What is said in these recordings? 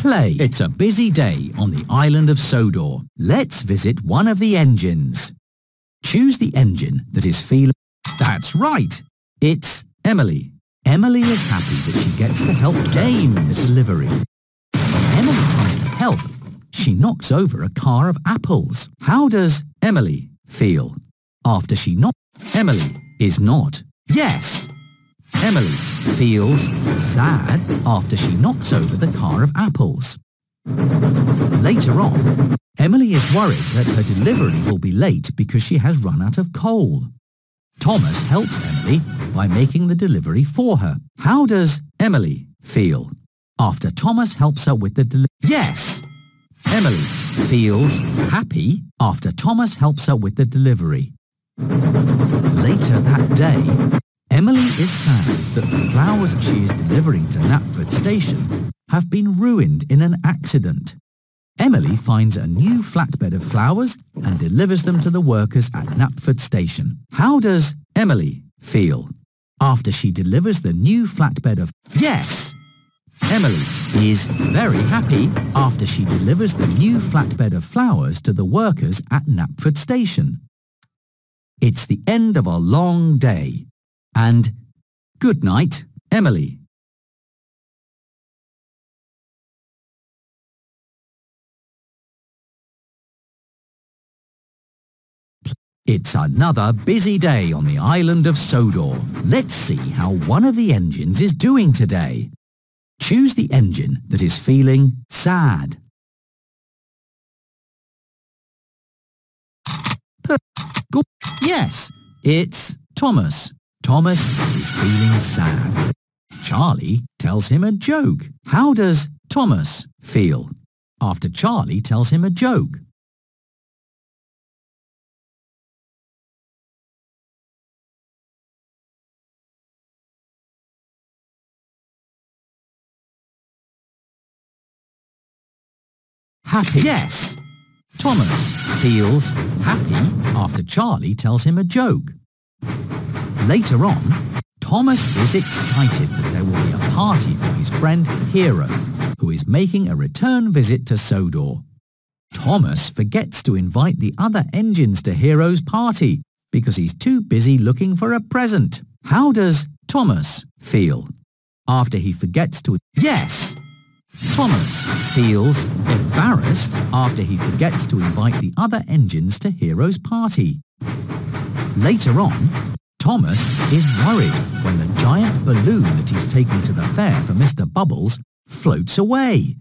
Play. It's a busy day on the island of Sodor. Let's visit one of the engines. Choose the engine that is feeling... That's right! It's Emily. Emily is happy that she gets to help game in the delivery. When Emily tries to help, she knocks over a car of apples. How does Emily feel after she knocks? Emily is not. Yes! Emily feels sad after she knocks over the car of apples. Later on, Emily is worried that her delivery will be late because she has run out of coal. Thomas helps Emily by making the delivery for her. How does Emily feel after Thomas helps her with the delivery? Yes! Emily feels happy after Thomas helps her with the delivery. Later that day, Emily is sad that the flowers she is delivering to Knapford Station have been ruined in an accident. Emily finds a new flatbed of flowers and delivers them to the workers at Knapford Station. How does Emily feel after she delivers the new flatbed of... Yes! Emily is very happy after she delivers the new flatbed of flowers to the workers at Knapford Station. It's the end of a long day. And good night, Emily. It's another busy day on the island of Sodor. Let's see how one of the engines is doing today. Choose the engine that is feeling sad. Yes, it's Thomas. Thomas is feeling sad. Charlie tells him a joke. How does Thomas feel after Charlie tells him a joke? Happy. Yes. Thomas feels happy after Charlie tells him a joke. Later on, Thomas is excited that there will be a party for his friend Hero, who is making a return visit to Sodor. Thomas forgets to invite the other engines to Hero's party because he's too busy looking for a present. How does Thomas feel after he forgets to... Yes! Thomas feels embarrassed after he forgets to invite the other engines to Hero's party. Later on, Thomas is worried when the giant balloon that he's taken to the fair for Mr. Bubbles floats away.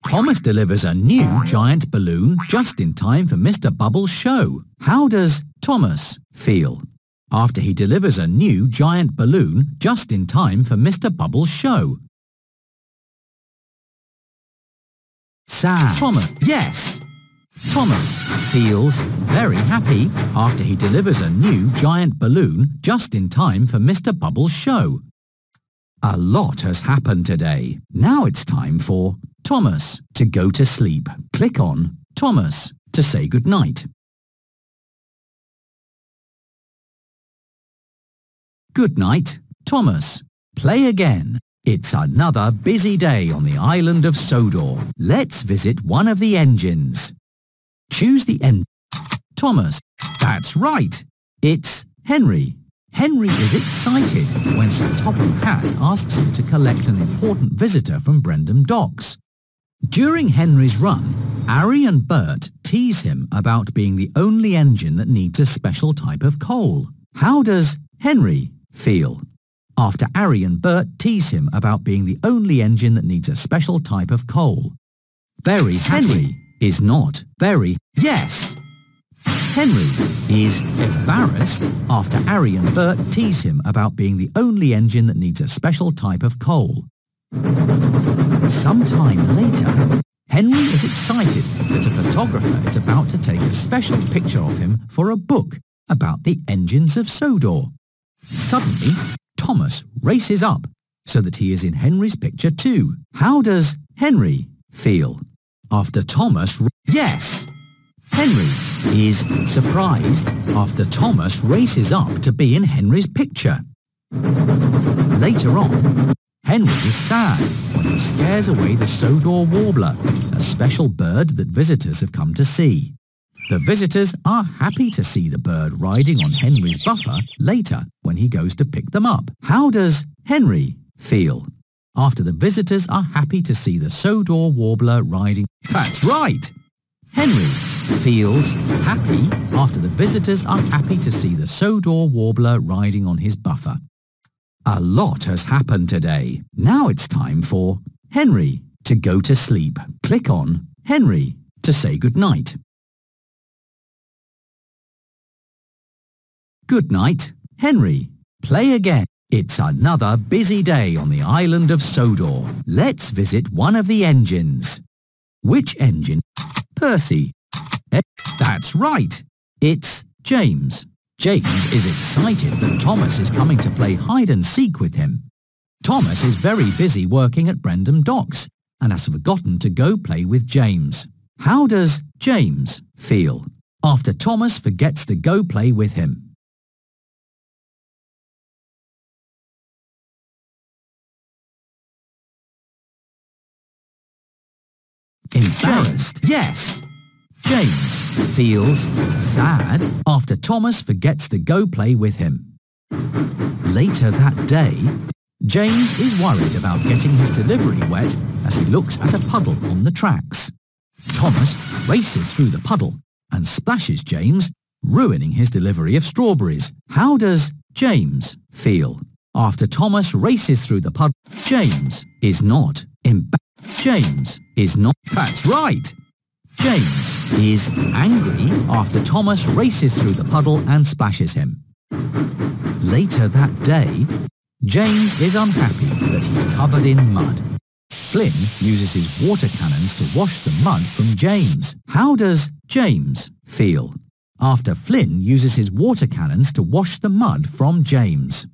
Thomas delivers a new giant balloon just in time for Mr. Bubbles' show. How does Thomas feel after he delivers a new giant balloon just in time for Mr. Bubbles' show? Sad. Thomas. Yes. Thomas feels very happy after he delivers a new giant balloon just in time for Mr. Bubbles' show. A lot has happened today. Now it's time for Thomas to go to sleep. Click on Thomas to say goodnight. Good night, Thomas. Play again. It's another busy day on the island of Sodor. Let's visit one of the engines. Choose the engine. Thomas. That's right. It's Henry. Henry is excited when Sir Topham Hatt asks him to collect an important visitor from Brendam Docks. During Henry's run, Harry and Bert tease him about being the only engine that needs a special type of coal. How does Henry feel after Harry and Bert tease him about being the only engine that needs a special type of coal? Very happy. Henry is not very. Yes. Henry is embarrassed after Harry and Bert tease him about being the only engine that needs a special type of coal. Sometime later, Henry is excited that a photographer is about to take a special picture of him for a book about the engines of Sodor. Suddenly, Thomas races up so that he is in Henry's picture too. How does Henry feel after Thomas... Yes! Henry is surprised after Thomas races up to be in Henry's picture. Later on, Henry is sad when he scares away the Sodor warbler, a special bird that visitors have come to see. The visitors are happy to see the bird riding on Henry's buffer later when he goes to pick them up. How does Henry feel after the visitors are happy to see the Sodor warbler riding? That's right! Henry feels happy after the visitors are happy to see the Sodor warbler riding on his buffer. A lot has happened today. Now it's time for Henry to go to sleep. Click on Henry to say goodnight. Good night, Henry. Play again. It's another busy day on the island of Sodor. Let's visit one of the engines. Which engine? Percy. That's right. It's James. James is excited that Thomas is coming to play hide and seek with him. Thomas is very busy working at Brendam Docks and has forgotten to go play with James. How does James feel after Thomas forgets to go play with him? Embarrassed? Yes. James feels sad after Thomas forgets to go play with him. Later that day, James is worried about getting his delivery wet as he looks at a puddle on the tracks. Thomas races through the puddle and splashes James, ruining his delivery of strawberries. How does James feel after Thomas races through the puddle? James is not embarrassed. James is not. That's right. James is angry after Thomas races through the puddle and splashes him. Later that day, James is unhappy that he's covered in mud. Flynn uses his water cannons to wash the mud from James. How does James feel after Flynn uses his water cannons to wash the mud from James?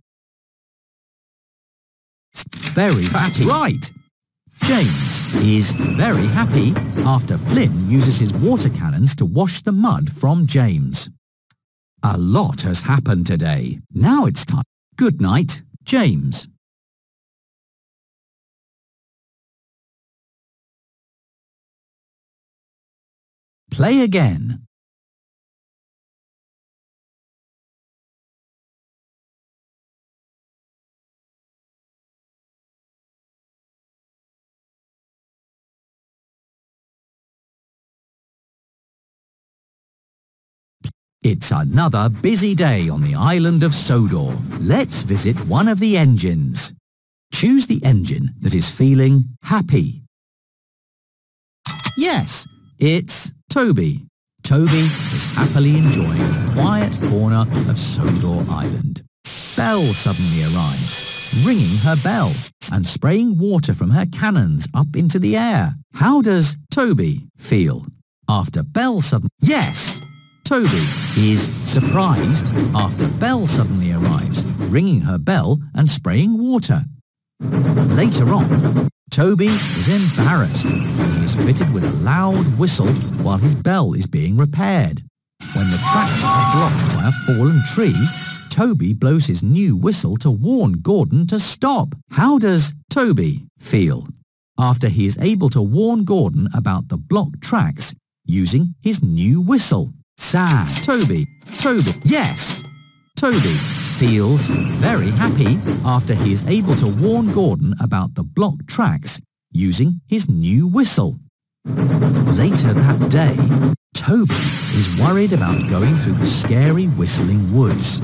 Very happy. That's right. James is very happy after Flynn uses his water cannons to wash the mud from James. A lot has happened today. Now it's time. Good night, James. Play again. It's another busy day on the island of Sodor. Let's visit one of the engines. Choose the engine that is feeling happy. Yes, it's Toby. Toby is happily enjoying the quiet corner of Sodor Island. Belle suddenly arrives, ringing her bell and spraying water from her cannons up into the air. How does Toby feel after Belle suddenly... Yes! Toby is surprised after Belle suddenly arrives, ringing her bell and spraying water. Later on, Toby is embarrassed when he is fitted with a loud whistle while his bell is being repaired. When the tracks are blocked by a fallen tree, Toby blows his new whistle to warn Gordon to stop. How does Toby feel after he is able to warn Gordon about the blocked tracks using his new whistle? Sad. Toby. Yes. Toby feels very happy after he is able to warn Gordon about the blocked tracks using his new whistle. Later that day, Toby is worried about going through the scary whistling woods.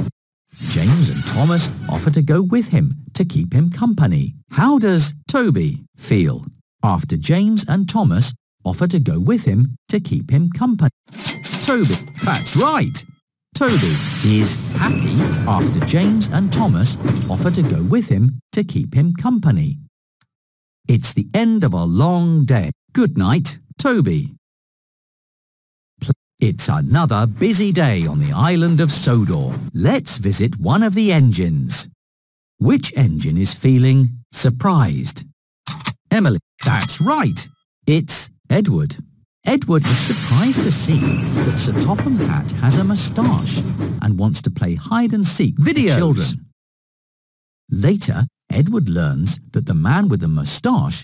James and Thomas offer to go with him to keep him company. How does Toby feel after James and Thomas offer to go with him to keep him company? Toby. That's right. Toby is happy after James and Thomas offer to go with him to keep him company. It's the end of a long day. Good night, Toby. It's another busy day on the island of Sodor. Let's visit one of the engines. Which engine is feeling surprised? Emily. That's right. It's Edward. Edward is surprised to see that Sir Topham Hatt has a moustache and wants to play hide and seek with the children. Later, Edward learns that the man with the moustache